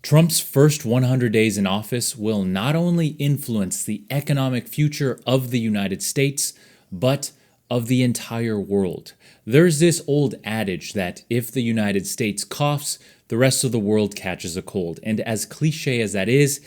Trump's first 100 days in office will not only influence the economic future of the United States, but of the entire world. There's this old adage that if the United States coughs, the rest of the world catches a cold. And as cliche as that is,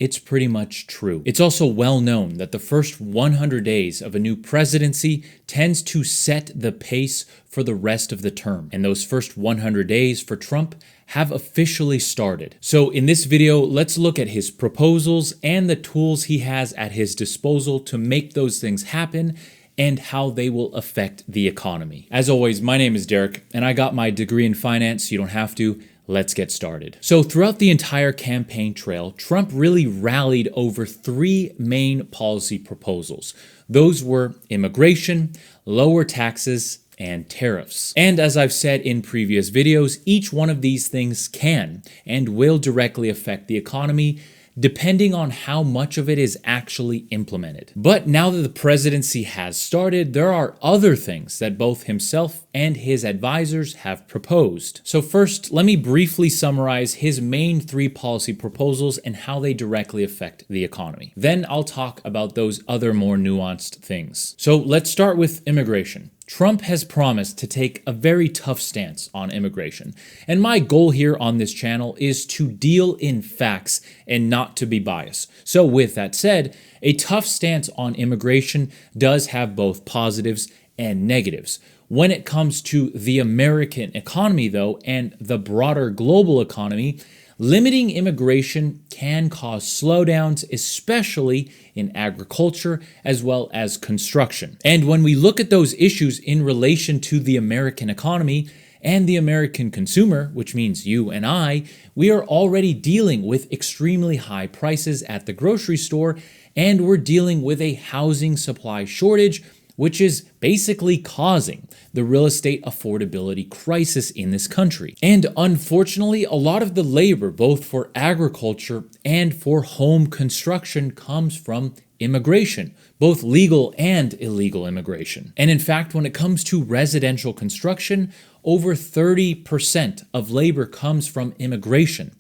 it's pretty much true. It's also well known that the first 100 days of a new presidency tends to set the pace for the rest of the term. And those first 100 days for Trump have officially started. So in this video, let's look at his proposals and the tools he has at his disposal to make those things happen and how they will affect the economy. As always, my name is Derek, and I got my degree in finance, so you don't have to. Let's get started. So throughout the entire campaign trail, Trump really rallied over three main policy proposals. Those were immigration, lower taxes, and tariffs. And as I've said in previous videos, each one of these things can and will directly affect the economy, depending on how much of it is actually implemented. But now that the presidency has started, there are other things that both himself and his advisors have proposed. So first, let me briefly summarize his main three policy proposals and how they directly affect the economy. Then I'll talk about those other more nuanced things. So let's start with immigration. Trump has promised to take a very tough stance on immigration. And my goal here on this channel is to deal in facts and not to be biased. So with that said, a tough stance on immigration does have both positives and negatives. When it comes to the American economy, though, and the broader global economy, limiting immigration can cause slowdowns, especially in agriculture as well as construction. And when we look at those issues in relation to the American economy and the American consumer, which means you and I, we are already dealing with extremely high prices at the grocery store, and we're dealing with a housing supply shortage, which is basically causing the real estate affordability crisis in this country. And unfortunately, a lot of the labor, both for agriculture and for home construction, comes from immigration, both legal and illegal immigration. And in fact, when it comes to residential construction, over 30% of labor comes from immigration.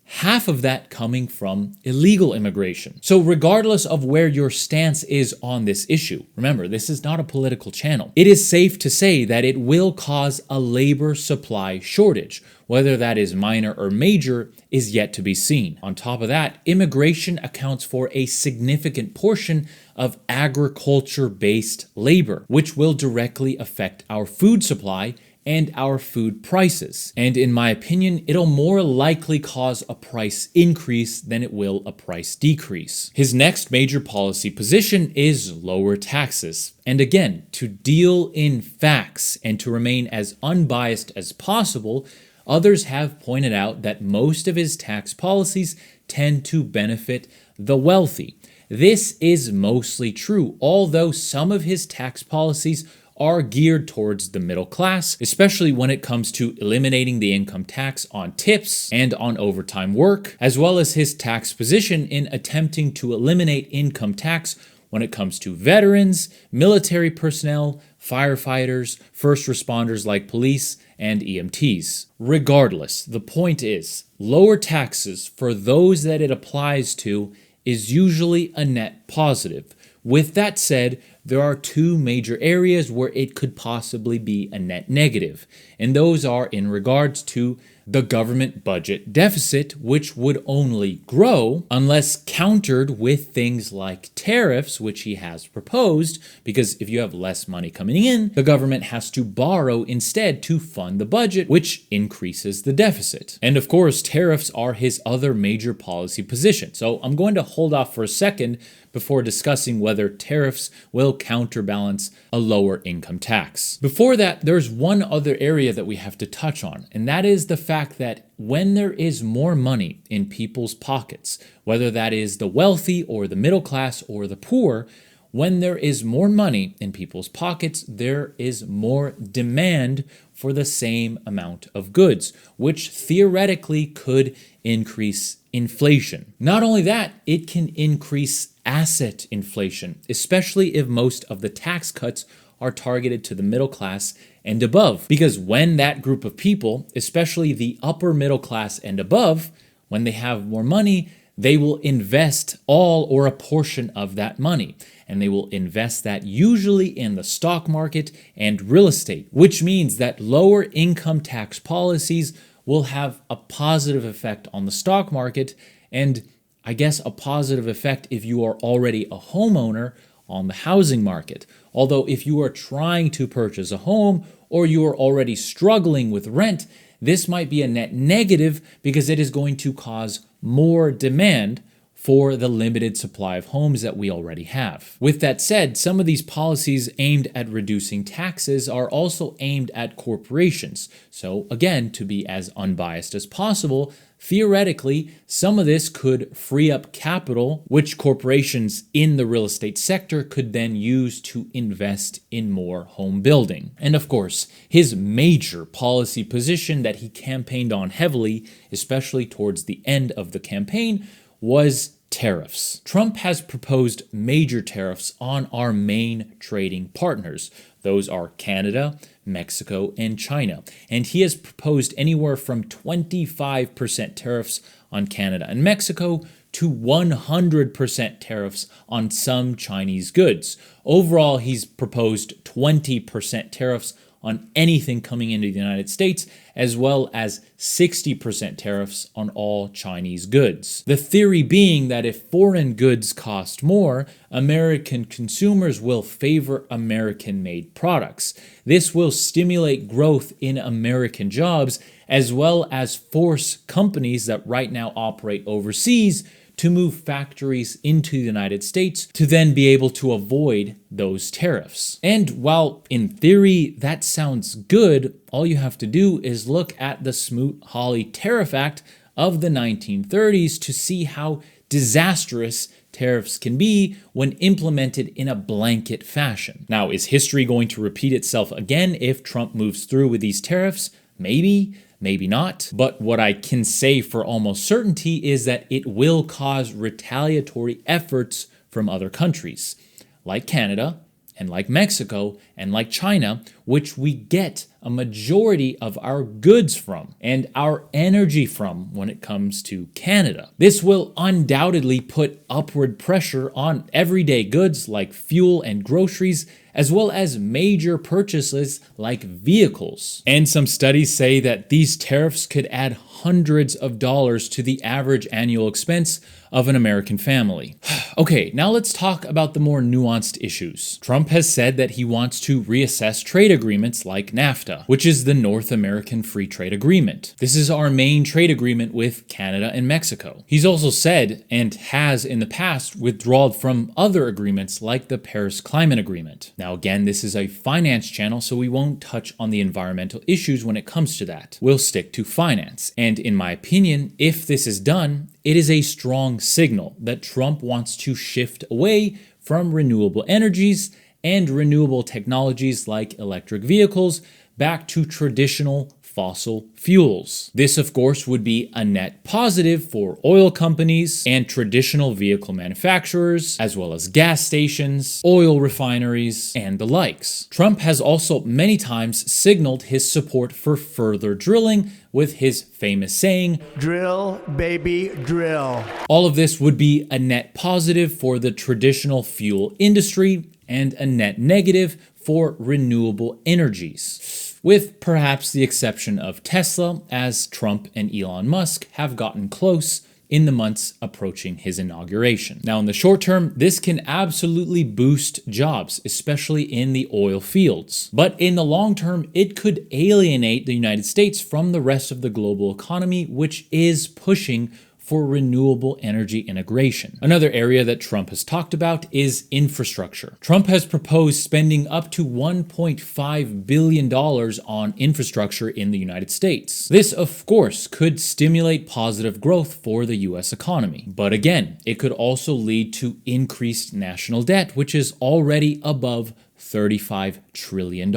Half of that coming from illegal immigration. So regardless of where your stance is on this issue, remember, this is not a political channel. It is safe to say that it will cause a labor supply shortage. Whether that is minor or major is yet to be seen. On top of that, immigration accounts for a significant portion of agriculture-based labor, which will directly affect our food supply and our food prices. And in my opinion, it'll more likely cause a price increase than it will a price decrease. His next major policy position is lower taxes. And again, to deal in facts and to remain as unbiased as possible, others have pointed out that most of his tax policies tend to benefit the wealthy. This is mostly true, although some of his tax policies are geared towards the middle class, especially when it comes to eliminating the income tax on tips and on overtime work, as well as his tax position in attempting to eliminate income tax when it comes to veterans, military personnel, firefighters, first responders like police, and EMTs. Regardless, the point is, lower taxes for those that it applies to is usually a net positive. With that said, there are two major areas where it could possibly be a net negative, and those are in regards to the government budget deficit, which would only grow unless countered with things like tariffs, which he has proposed, because if you have less money coming in, the government has to borrow instead to fund the budget, which increases the deficit. And of course, tariffs are his other major policy position. So I'm going to hold off for a second before discussing whether tariffs will counterbalance a lower income tax. Before that, there's one other area that we have to touch on, and that is the fact that when there is more money in people's pockets, whether that is the wealthy or the middle class or the poor, when there is more money in people's pockets, there is more demand for the same amount of goods, which theoretically could increase inflation. Not only that, it can increase asset inflation, especially if most of the tax cuts are targeted to the middle class and above. Because when that group of people, especially the upper middle class and above, When they have more money, they will invest all or a portion of that money. And they will invest that usually in the stock market and real estate, which means that lower income tax policies will have a positive effect on the stock market, and I guess a positive effect if you are already a homeowner on the housing market. Although if you are trying to purchase a home or you are already struggling with rent, this might be a net negative because it is going to cause more demand for the limited supply of homes that we already have. With that said, some of these policies aimed at reducing taxes are also aimed at corporations. So again, to be as unbiased as possible, theoretically, some of this could free up capital, which corporations in the real estate sector could then use to invest in more home building. And of course, his major policy position that he campaigned on heavily, especially towards the end of the campaign, was tariffs. Trump has proposed major tariffs on our main trading partners. Those are Canada, Mexico, and China. And he has proposed anywhere from 25% tariffs on Canada and Mexico to 100% tariffs on some Chinese goods. Overall, he's proposed 20% tariffs on anything coming into the United States, as well as 60% tariffs on all Chinese goods. The theory being that if foreign goods cost more, American consumers will favor American-made products. This will stimulate growth in American jobs, as well as force companies that right now operate overseas to move factories into the United States to then be able to avoid those tariffs. And while in theory that sounds good, all you have to do is look at the Smoot-Hawley Tariff Act of the 1930s to see how disastrous tariffs can be when implemented in a blanket fashion. Now, is history going to repeat itself again if Trump moves through with these tariffs? Maybe. Maybe not, but what I can say for almost certainty is that it will cause retaliatory efforts from other countries, like Canada, and like Mexico, and like China, which we get a majority of our goods from and our energy from when it comes to Canada. This will undoubtedly put upward pressure on everyday goods like fuel and groceries, as well as major purchases like vehicles. And some studies say that these tariffs could add hundreds of dollars to the average annual expense of an American family. Okay, now let's talk about the more nuanced issues. Trump has said that he wants to reassess trade agreements like NAFTA, which is the North American Free Trade Agreement. This is our main trade agreement with Canada and Mexico. He's also said, and has in the past, withdrawn from other agreements like the Paris Climate Agreement. Now again, this is a finance channel, so we won't touch on the environmental issues when it comes to that. We'll stick to finance. And in my opinion, if this is done, it is a strong signal that Trump wants to shift away from renewable energies and renewable technologies like electric vehicles back to traditional fossil fuels. This, of course, would be a net positive for oil companies and traditional vehicle manufacturers, as well as gas stations, oil refineries, and the likes. Trump has also many times signaled his support for further drilling with his famous saying, "Drill, baby, drill." All of this would be a net positive for the traditional fuel industry and a net negative for renewable energies, with perhaps the exception of Tesla, as Trump and Elon Musk have gotten close in the months approaching his inauguration. Now, in the short term, this can absolutely boost jobs, especially in the oil fields. But in the long term, it could alienate the United States from the rest of the global economy, which is pushing for renewable energy integration. Another area that Trump has talked about is infrastructure. Trump has proposed spending up to $1.5 billion on infrastructure in the United States. This, of course, could stimulate positive growth for the US economy. But again, it could also lead to increased national debt, which is already above $35 trillion.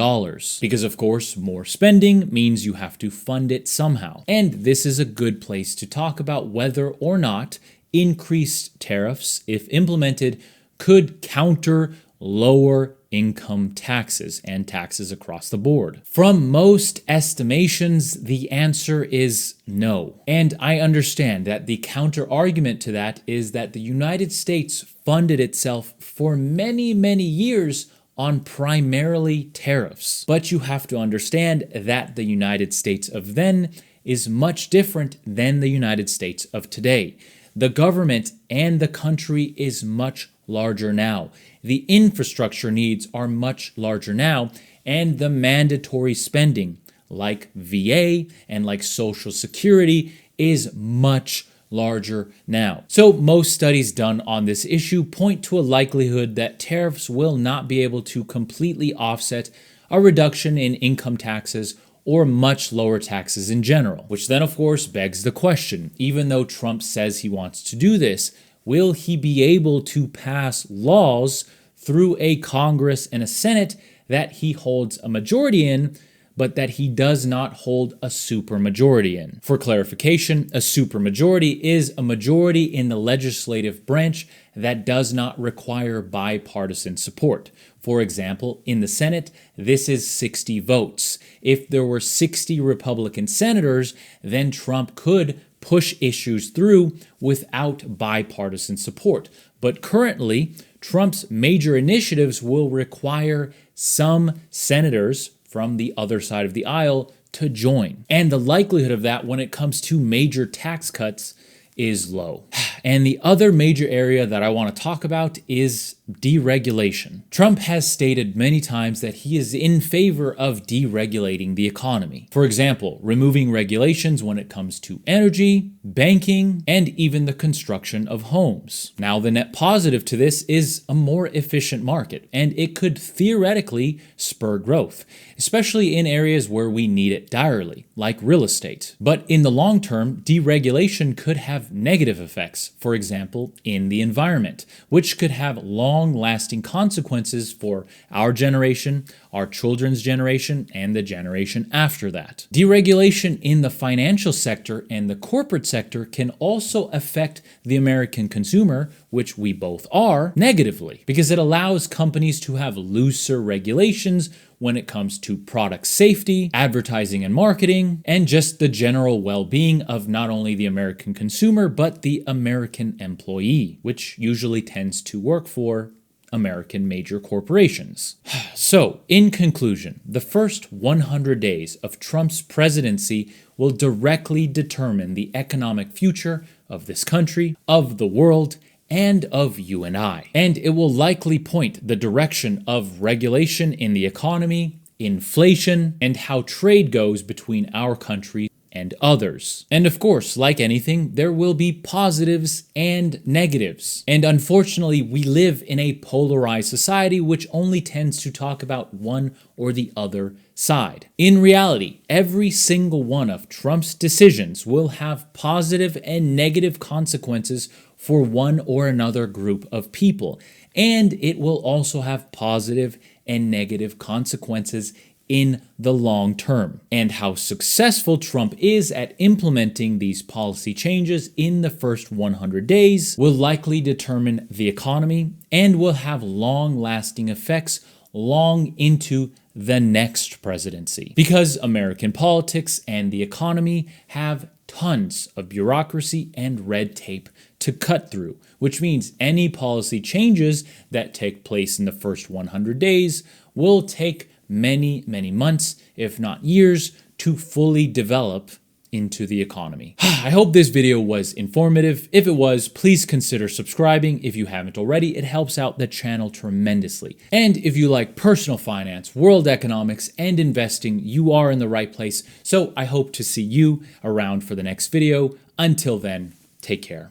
Because of course, more spending means you have to fund it somehow. And this is a good place to talk about whether or not increased tariffs, if implemented, could counter lower income taxes and taxes across the board? From most estimations, the answer is no. And I understand that the counter argument to that is that the United States funded itself for many, many years on primarily tariffs. But you have to understand that the United States of then is much different than the United States of today. The government and the country is much larger now. The infrastructure needs are much larger now, and the mandatory spending, like VA and like Social Security, is much larger now. So most studies done on this issue point to a likelihood that tariffs will not be able to completely offset a reduction in income taxes or much lower taxes in general, which then of course begs the question, even though Trump says he wants to do this, will he be able to pass laws through a Congress and a Senate that he holds a majority in, but that he does not hold a supermajority in? For clarification, a supermajority is a majority in the legislative branch that does not require bipartisan support. For example, in the Senate, this is 60 votes. If there were 60 Republican senators, then Trump could push issues through without bipartisan support. But currently, Trump's major initiatives will require some senators from the other side of the aisle to join. And the likelihood of that when it comes to major tax cuts is low. And the other major area that I want to talk about is deregulation. Trump has stated many times that he is in favor of deregulating the economy. For example, removing regulations when it comes to energy, banking, and even the construction of homes. Now, the net positive to this is a more efficient market, and it could theoretically spur growth, especially in areas where we need it direly, like real estate. But in the long term, deregulation could have negative effects, for example, in the environment, which could have long-lasting consequences for our generation, our children's generation, and the generation after that. Deregulation in the financial sector and the corporate sector can also affect the American consumer, which we both are, negatively, because it allows companies to have looser regulations when it comes to product safety, advertising and marketing, and just the general well-being of not only the American consumer, but the American employee, which usually tends to work for American major corporations. So, in conclusion, the first 100 days of Trump's presidency will directly determine the economic future of this country, of the world, and of you and I. And it will likely point the direction of regulation in the economy, inflation, and how trade goes between our country and others. And of course, like anything, there will be positives and negatives. And unfortunately, we live in a polarized society which only tends to talk about one or the other side. In reality, every single one of Trump's decisions will have positive and negative consequences for one or another group of people. And it will also have positive and negative consequences in the long term. And how successful Trump is at implementing these policy changes in the first 100 days will likely determine the economy and will have long-lasting effects long into the next presidency. Because American politics and the economy have tons of bureaucracy and red tape to cut through, which means any policy changes that take place in the first 100 days will take many, many months, if not years, to fully develop into the economy. I hope this video was informative. If it was, please consider subscribing if you haven't already. It helps out the channel tremendously. And if you like personal finance, world economics, and investing, you are in the right place. So I hope to see you around for the next video. Until then, take care.